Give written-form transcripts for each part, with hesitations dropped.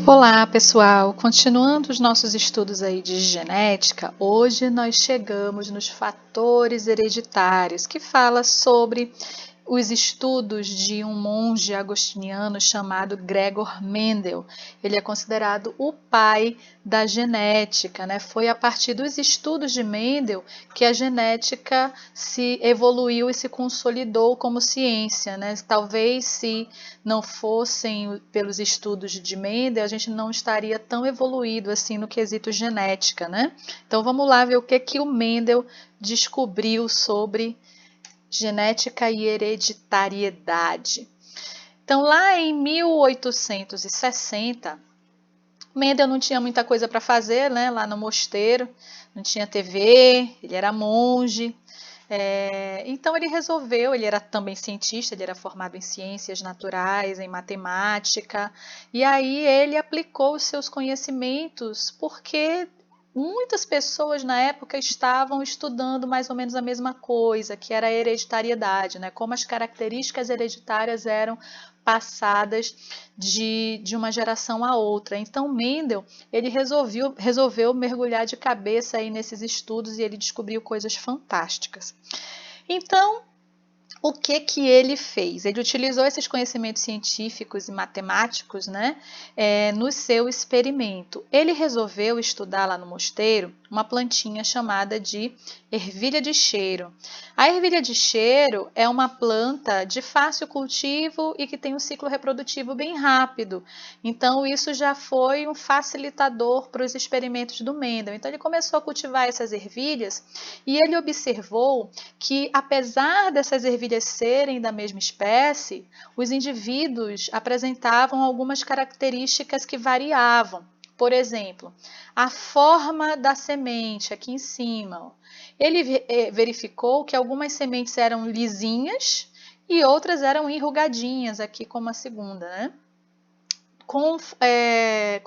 Olá, pessoal! Continuando os nossos estudos aí de genética, hoje nós chegamos nos fatores hereditários, que fala sobre os estudos de um monge agostiniano chamado Gregor Mendel. Ele é considerado o pai da genética, né? Foi a partir dos estudos de Mendel que a genética se evoluiu e se consolidou como ciência, né? Talvez se não fossem pelos estudos de Mendel, a gente não estaria tão evoluído assim no quesito genética, né? Então vamos lá ver o que o Mendel descobriu sobre genética e hereditariedade. Então, lá em 1860, Mendel não tinha muita coisa para fazer, né? Lá no mosteiro, não tinha TV, ele era monge. Então ele resolveu, ele era também cientista, ele era formado em ciências naturais, em matemática, e aí ele aplicou os seus conhecimentos porque muitas pessoas na época estavam estudando mais ou menos a mesma coisa, que era a hereditariedade, né? Como as características hereditárias eram passadas de uma geração a outra. Então Mendel ele resolveu mergulhar de cabeça aí nesses estudos e ele descobriu coisas fantásticas. Então, o que ele fez? Ele utilizou esses conhecimentos científicos e matemáticos, né, no seu experimento. Ele resolveu estudar lá no mosteiro uma plantinha chamada de ervilha de cheiro. A ervilha de cheiro é uma planta de fácil cultivo e que tem um ciclo reprodutivo bem rápido. Então, isso já foi um facilitador para os experimentos do Mendel. Então, ele começou a cultivar essas ervilhas e ele observou que, apesar dessas ervilhas serem da mesma espécie, os indivíduos apresentavam algumas características que variavam. Por exemplo, a forma da semente aqui em cima. Ele verificou que algumas sementes eram lisinhas e outras eram enrugadinhas, aqui como a segunda, né? Com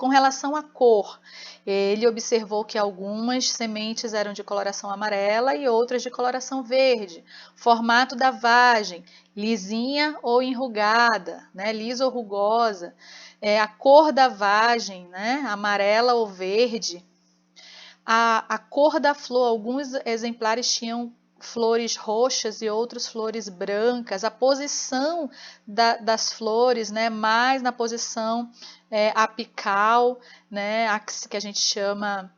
relação à cor, ele observou que algumas sementes eram de coloração amarela e outras de coloração verde. Formato da vagem, lisinha ou enrugada, né? Lisa ou rugosa. A cor da vagem, né? Amarela ou verde. A cor da flor, alguns exemplares tinham flores roxas e outros flores brancas, a posição das flores, né, mais na posição apical, né, que a gente chama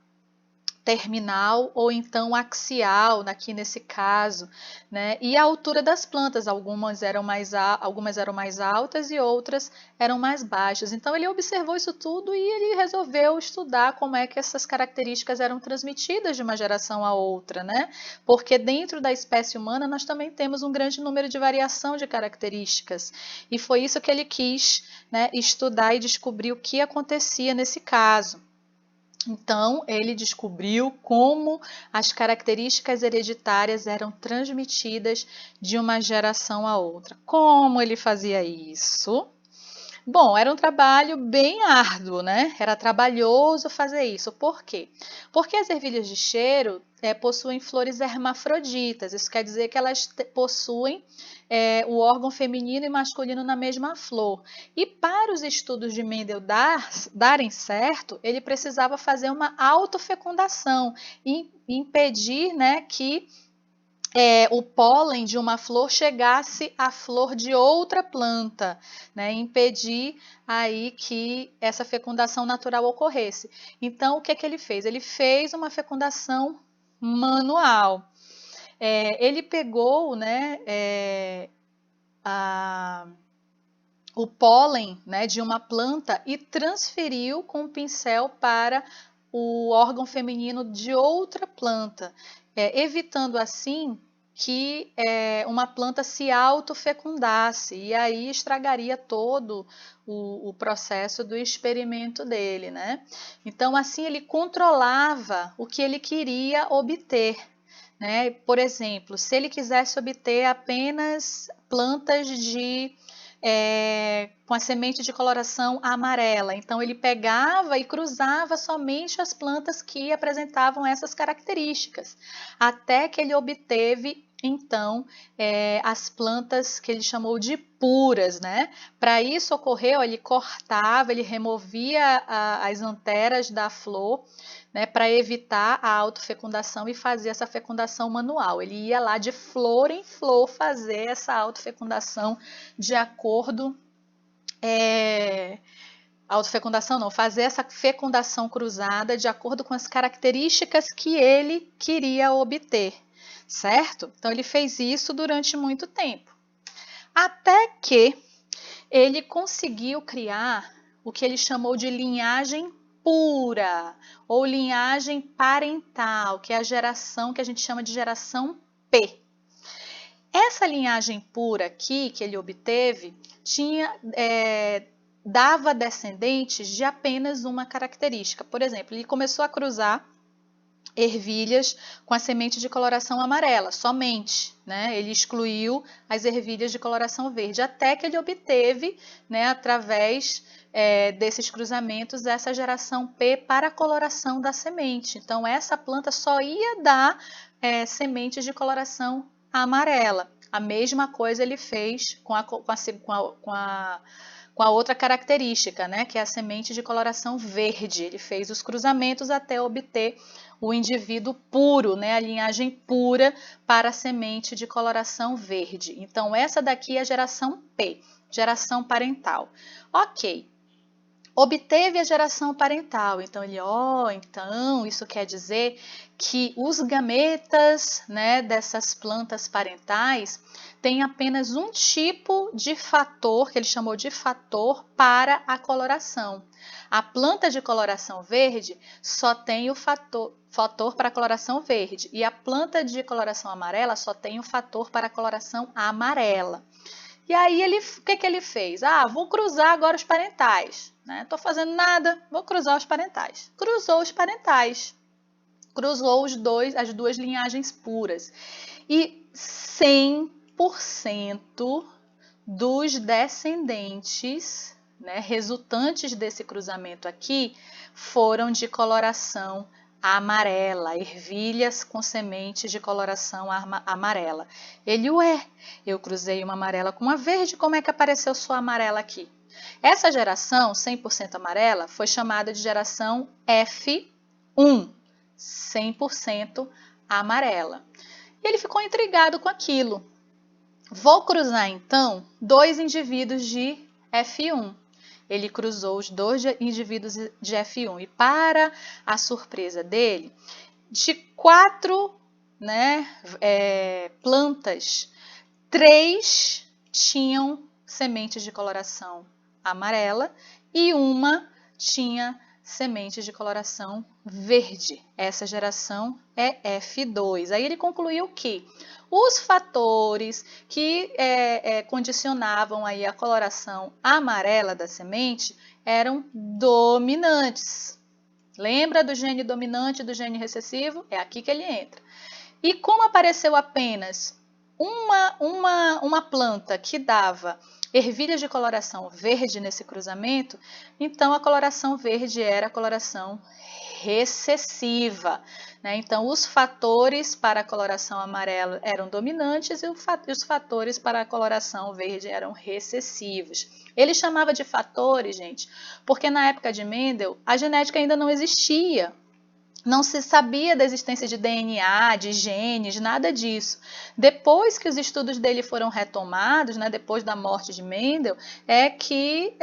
terminal ou então axial, aqui nesse caso, né? E a altura das plantas, algumas eram mais altas e outras eram mais baixas. Então ele observou isso tudo e ele resolveu estudar como é que essas características eram transmitidas de uma geração a outra, né? Porque dentro da espécie humana nós também temos um grande número de variação de características. E foi isso que ele quis, né, estudar e descobrir o que acontecia nesse caso. Então, ele descobriu como as características hereditárias eram transmitidas de uma geração a outra. Como ele fazia isso? Bom, era um trabalho bem árduo, né? Era trabalhoso fazer isso. Por quê? Porque as ervilhas de cheiro possuem flores hermafroditas. Isso quer dizer que elas possuem o órgão feminino e masculino na mesma flor. E para os estudos de Mendel darem certo, ele precisava fazer uma autofecundação e impedir, né, que o pólen de uma flor chegasse à flor de outra planta, né? Impedir aí que essa fecundação natural ocorresse. Então, o que ele fez? Ele fez uma fecundação manual. Ele pegou, né, o pólen, né, de uma planta e transferiu com o pincel para o órgão feminino de outra planta, evitando assim que uma planta se autofecundasse e aí estragaria todo o processo do experimento dele, né? Então, assim, ele controlava o que ele queria obter, né? Por exemplo, se ele quisesse obter apenas plantas com a semente de coloração amarela. Então, ele pegava e cruzava somente as plantas que apresentavam essas características, até que ele obteve então, as plantas que ele chamou de puras, né? Para isso ocorreu, ele cortava, ele removia as anteras da flor, né, para evitar a autofecundação e fazer essa fecundação manual. Ele ia lá de flor em flor fazer essa autofecundação de acordo... autofecundação não, fazer essa fecundação cruzada de acordo com as características que ele queria obter, certo? Então ele fez isso durante muito tempo, até que ele conseguiu criar o que ele chamou de linhagem pura ou linhagem parental, que é a geração que a gente chama de geração P. Essa linhagem pura aqui que ele obteve dava descendentes de apenas uma característica. Por exemplo, ele começou a cruzar ervilhas com a semente de coloração amarela, somente, né? Ele excluiu as ervilhas de coloração verde, até que ele obteve, né, através desses cruzamentos, essa geração P para a coloração da semente. Então, essa planta só ia dar sementes de coloração amarela. A mesma coisa ele fez com a outra característica, né, que é a semente de coloração verde. Ele fez os cruzamentos até obter o indivíduo puro, né, a linhagem pura para a semente de coloração verde. Então, essa daqui é a geração P, geração parental. Ok, obteve a geração parental. Então, então isso quer dizer que os gametas, né, dessas plantas parentais têm apenas um tipo de fator, que ele chamou de fator para a coloração. A planta de coloração verde só tem o fator para a coloração verde e a planta de coloração amarela só tem o fator para a coloração amarela. E aí, o que ele fez? Vou cruzar agora os parentais. Não estou fazendo nada, vou cruzar os parentais. Cruzou os parentais. Cruzou as duas linhagens puras. E 100% dos descendentes, né, resultantes desse cruzamento aqui, foram de coloração amarela, ervilhas com sementes de coloração amarela. Eu cruzei uma amarela com uma verde, como é que apareceu sua amarela aqui? Essa geração 100% amarela foi chamada de geração F1, 100% amarela. E ele ficou intrigado com aquilo. Vou cruzar então dois indivíduos de F1. Ele cruzou os dois indivíduos de F1 e, para a surpresa dele, de 4, né, plantas, 3 tinham sementes de coloração amarela e uma tinha sementes de coloração verde. Essa geração é F2. Aí ele concluiu que os fatores que condicionavam aí a coloração amarela da semente eram dominantes. Lembra do gene dominante e do gene recessivo? É aqui que ele entra. E como apareceu apenas uma planta que dava ervilhas de coloração verde nesse cruzamento, então a coloração verde era a coloração recessiva, né? Então, os fatores para a coloração amarela eram dominantes e os fatores para a coloração verde eram recessivos. Ele chamava de fatores, gente, porque na época de Mendel a genética ainda não existia. Não se sabia da existência de DNA, de genes, nada disso. Depois que os estudos dele foram retomados, né, depois da morte de Mendel, é que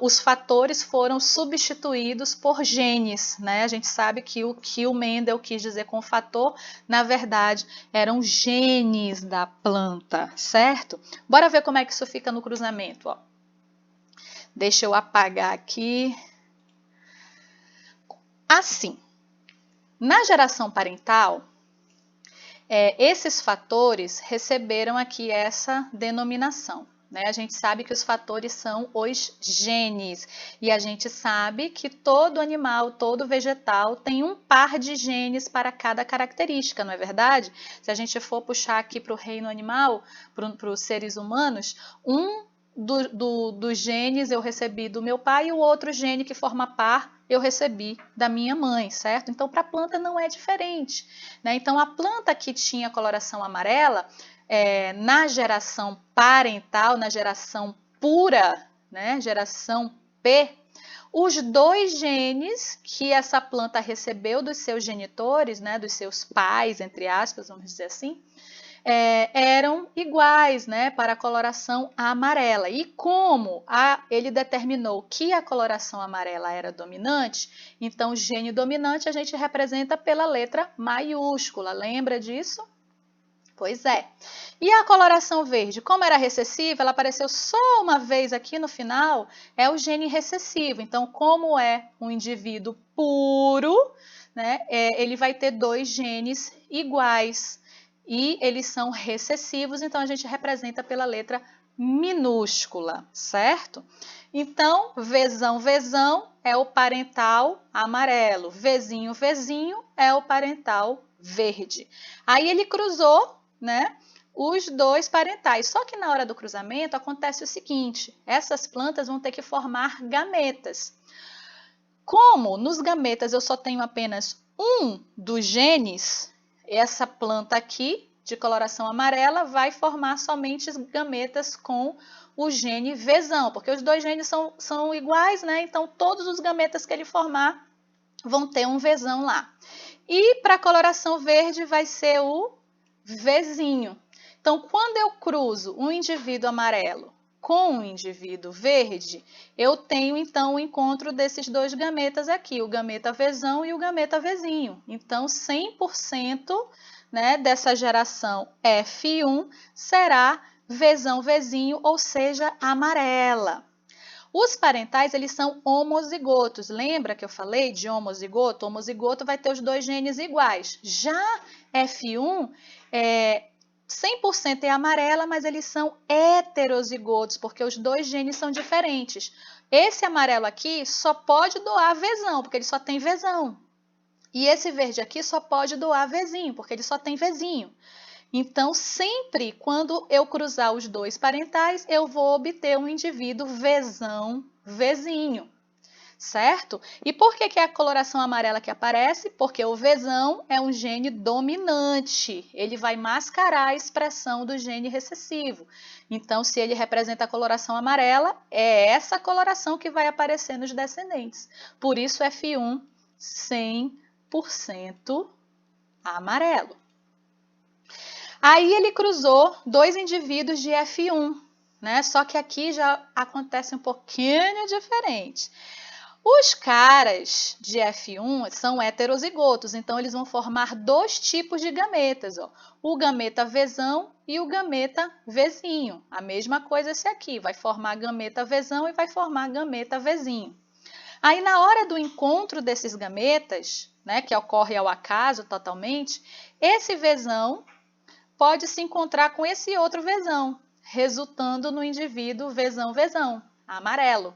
os fatores foram substituídos por genes, né? A gente sabe que o que o Mendel quis dizer com fator, na verdade, eram genes da planta, certo? Bora ver como é que isso fica no cruzamento, ó. Deixa eu apagar aqui. Assim. Na geração parental, esses fatores receberam aqui essa denominação, né? A gente sabe que os fatores são os genes e a gente sabe que todo animal, todo vegetal tem um par de genes para cada característica, não é verdade? Se a gente for puxar aqui para o reino animal, para os seres humanos, um dos genes eu recebi do meu pai e o outro gene que forma par eu recebi da minha mãe, certo? Então, para a planta não é diferente, né? Então, a planta que tinha coloração amarela, na geração parental, na geração pura, né? Geração P, os dois genes que essa planta recebeu dos seus genitores, né? Dos seus pais, entre aspas, vamos dizer assim, eram iguais, né, para a coloração amarela. E como ele determinou que a coloração amarela era dominante, então o gene dominante a gente representa pela letra maiúscula. Lembra disso? Pois é. E a coloração verde, como era recessiva, ela apareceu só uma vez aqui no final, é o gene recessivo. Então, como é um indivíduo puro, né, ele vai ter dois genes iguais. E eles são recessivos, então a gente representa pela letra minúscula, certo? Então, Vzão, Vzão é o parental amarelo, Vzinho, Vzinho é o parental verde. Aí ele cruzou, né, os dois parentais, só que na hora do cruzamento acontece o seguinte, essas plantas vão ter que formar gametas. Como nos gametas eu só tenho apenas um dos genes, essa planta aqui, de coloração amarela, vai formar somente gametas com o gene Vzão, porque os dois genes são iguais, né? Então, todos os gametas que ele formar vão ter um Vzão lá. E para a coloração verde vai ser o Vzinho. Então, quando eu cruzo um indivíduo amarelo com um indivíduo verde, eu tenho então o encontro desses dois gametas aqui, o gameta Vzão e o gameta Vzinho. Então, 100%, né, dessa geração F1 será Vzão, Vzinho, ou seja, amarela. Os parentais, eles são homozigotos. Lembra que eu falei de homozigoto? Homozigoto vai ter os dois genes iguais. Já F1 100% é amarela, mas eles são heterozigotos, porque os dois genes são diferentes. Esse amarelo aqui só pode doar Vzão, porque ele só tem Vzão. E esse verde aqui só pode doar Vzinho, porque ele só tem Vzinho. Então, sempre quando eu cruzar os dois parentais, eu vou obter um indivíduo Vzão, Vzinho, certo? E por que é a coloração amarela que aparece? Porque o Vzão é um gene dominante, ele vai mascarar a expressão do gene recessivo. Então, se ele representa a coloração amarela, é essa coloração que vai aparecer nos descendentes. Por isso, F1, 100% amarelo. Aí ele cruzou dois indivíduos de F1, né? Só que aqui já acontece um pouquinho diferente. Os caras de F1 são heterozigotos, então eles vão formar dois tipos de gametas, ó. O gameta Vzão e o gameta Vzinho. A mesma coisa esse aqui, vai formar gameta Vzão e vai formar gameta Vzinho. Aí na hora do encontro desses gametas, né, que ocorre ao acaso totalmente, esse Vzão pode se encontrar com esse outro Vzão, resultando no indivíduo Vzão, Vzão, amarelo.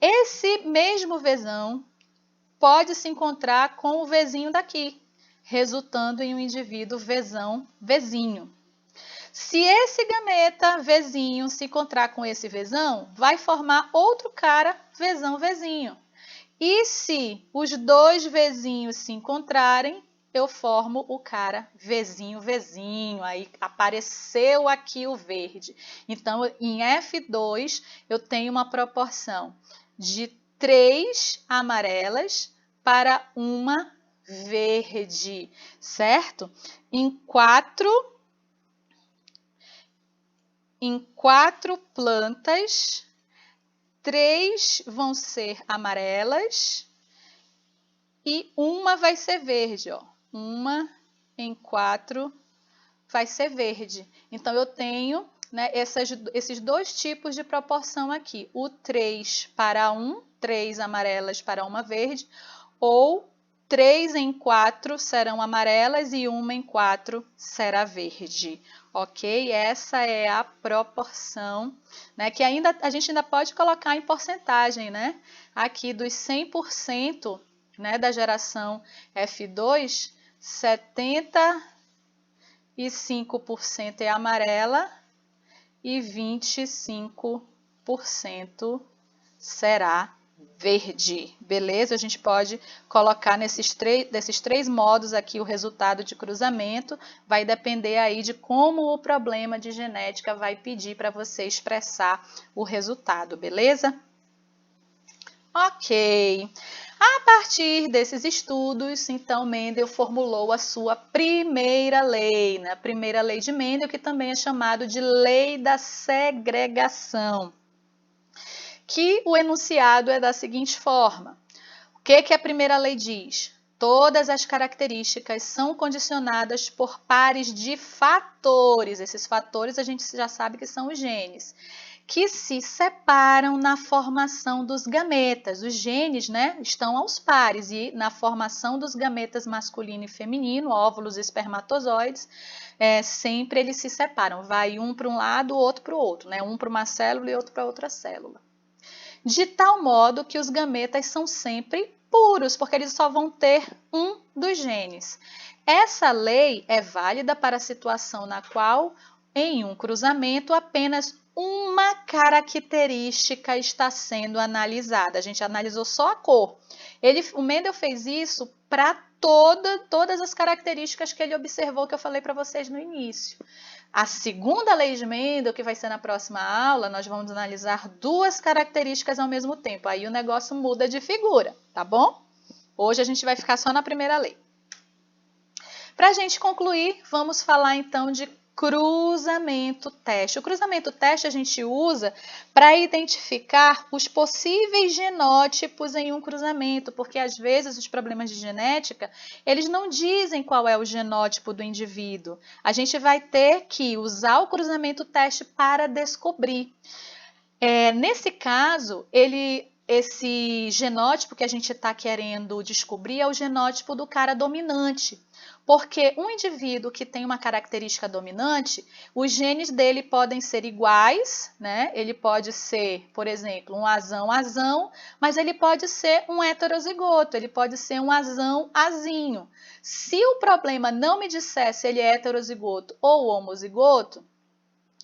Esse mesmo Vzão pode se encontrar com o Vzinho daqui, resultando em um indivíduo Vzão, Vzinho. Se esse gameta Vzinho se encontrar com esse Vzão, vai formar outro cara Vzão, Vzinho. E se os dois Vzinhos se encontrarem, eu formo o cara Vzinho, Vzinho. Aí apareceu aqui o verde. Então, em F2, eu tenho uma proporção de 3 amarelas para uma verde, certo? Em quatro plantas, 3 vão ser amarelas e uma vai ser verde, ó. Uma em 4 vai ser verde. Então, eu tenho, né, esses dois tipos de proporção aqui. O 3 para 1, 3 amarelas para uma verde, ou 3 em 4 serão amarelas e 1 em 4 será verde. Ok? Essa é a proporção, né, que a gente ainda pode colocar em porcentagem, né? Aqui dos 100%, né, da geração F2, 75% é amarela e 25% será verde, beleza? A gente pode colocar desses três modos aqui o resultado de cruzamento, vai depender aí de como o problema de genética vai pedir para você expressar o resultado, beleza? Ok. A partir desses estudos, então, Mendel formulou a sua primeira lei, né? A primeira lei de Mendel, que também é chamado de lei da segregação, que o enunciado é da seguinte forma. O que a primeira lei diz? Todas as características são condicionadas por pares de fatores. Esses fatores a gente já sabe que são os genes, que se separam na formação dos gametas. Os genes, né, estão aos pares e na formação dos gametas masculino e feminino, óvulos e espermatozoides, sempre eles se separam. Vai um para um lado, o outro para o outro, né? Um para uma célula e outro para outra célula. De tal modo que os gametas são sempre puros, porque eles só vão ter um dos genes. Essa lei é válida para a situação na qual, em um cruzamento, apenas uma característica está sendo analisada. A gente analisou só a cor. O Mendel fez isso para todas as características que ele observou, que eu falei para vocês no início. A segunda lei de Mendel, que vai ser na próxima aula, nós vamos analisar duas características ao mesmo tempo. Aí o negócio muda de figura, tá bom? Hoje a gente vai ficar só na primeira lei. Para a gente concluir, vamos falar então de cruzamento teste. O cruzamento teste a gente usa para identificar os possíveis genótipos em um cruzamento, porque às vezes os problemas de genética, eles não dizem qual é o genótipo do indivíduo. A gente vai ter que usar o cruzamento teste para descobrir. Nesse caso, esse genótipo que a gente está querendo descobrir é o genótipo do cara dominante. Porque um indivíduo que tem uma característica dominante, os genes dele podem ser iguais, né? Ele pode ser, por exemplo, um azão, mas ele pode ser um heterozigoto, ele pode ser um azinho. Se o problema não me disser se ele é heterozigoto ou homozigoto,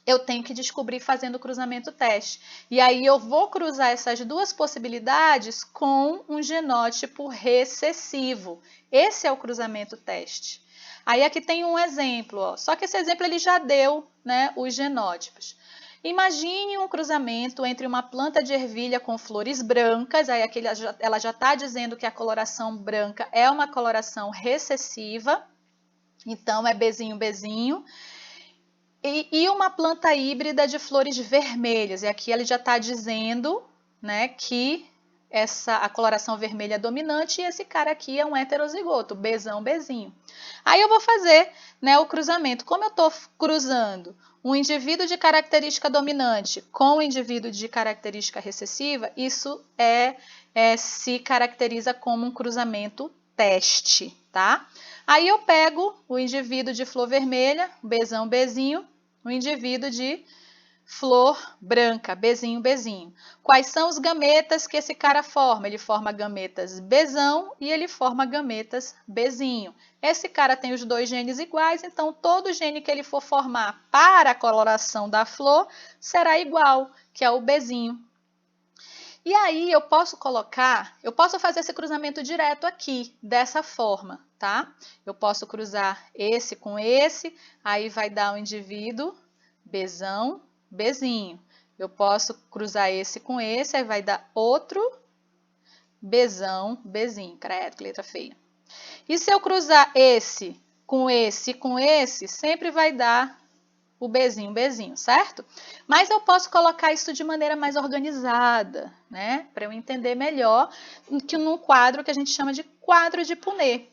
eu tenho que descobrir fazendo o cruzamento teste. E aí eu vou cruzar essas duas possibilidades com um genótipo recessivo. Esse é o cruzamento teste. Aí aqui tem um exemplo, ó. Só que esse exemplo ele já deu, né, os genótipos. Imagine um cruzamento entre uma planta de ervilha com flores brancas, aí aqui ela já está dizendo que a coloração branca é uma coloração recessiva, então é Bzinho, Bzinho. E uma planta híbrida de flores vermelhas. E aqui ele já está dizendo, né, que a coloração vermelha é dominante e esse cara aqui é um heterozigoto, Bzão, Bzinho. Aí eu vou fazer, né, o cruzamento. Como eu estou cruzando um indivíduo de característica dominante com um indivíduo de característica recessiva, isso se caracteriza como um cruzamento teste, tá? Aí eu pego o indivíduo de flor vermelha, Bzão, Bzinho, o indivíduo de flor branca, Bzinho, Bzinho. Quais são os gametas que esse cara forma? Ele forma gametas Bzão e ele forma gametas Bzinho. Esse cara tem os dois genes iguais, então todo gene que ele for formar para a coloração da flor será igual, que é o Bzinho. E aí eu posso fazer esse cruzamento direto aqui, dessa forma, tá? Eu posso cruzar esse com esse, aí vai dar um indivíduo Bzão, Bzinho. Eu posso cruzar esse com esse, aí vai dar outro Bzão, Bzinho. Credo, que letra feia. E se eu cruzar esse com esse e com esse, sempre vai dar o Bzinho, Bzinho, certo? Mas eu posso colocar isso de maneira mais organizada, né? Para eu entender melhor, que num quadro que a gente chama de quadro de Punnett.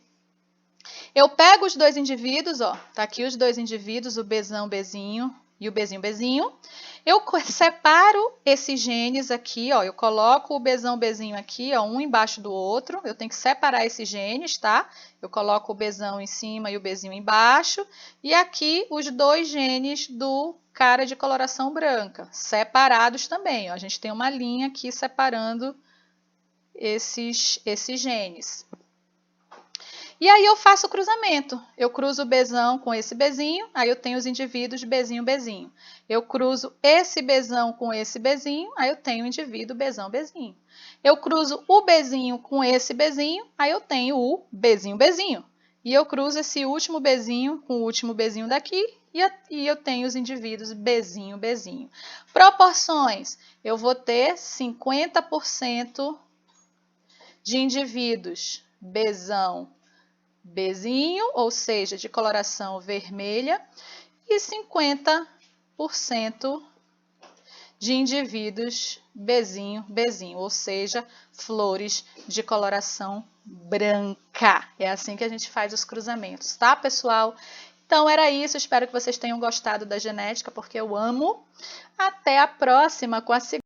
Eu pego os dois indivíduos, ó, tá aqui os dois indivíduos, o Bzão, Bzinho e o Bzinho, Bzinho. Eu separo esses genes aqui, ó, eu coloco o Bzão, Bzinho aqui, ó, um embaixo do outro. Eu tenho que separar esses genes, tá? Eu coloco o Bzão em cima e o Bzinho embaixo. E aqui os dois genes do cara de coloração branca, separados também, ó. A gente tem uma linha aqui separando esses genes. E aí eu faço o cruzamento. Eu cruzo o Bzão com esse Bzinho, aí eu tenho os indivíduos Bzinho, Bzinho. Eu cruzo esse Bzão com esse Bzinho, aí eu tenho o indivíduo Bzão, Bzinho. Eu cruzo o Bzinho com esse Bzinho, aí eu tenho o Bzinho, Bzinho. E eu cruzo esse último Bzinho com o último Bzinho daqui, e eu tenho os indivíduos Bzinho, Bzinho. Proporções, eu vou ter 50% de indivíduos Bzão, Bzinho, ou seja, de coloração vermelha, e 50% de indivíduos Bzinho, Bzinho, ou seja, flores de coloração branca. É assim que a gente faz os cruzamentos, tá, pessoal? Então era isso, espero que vocês tenham gostado da genética, porque eu amo. Até a próxima com a segunda.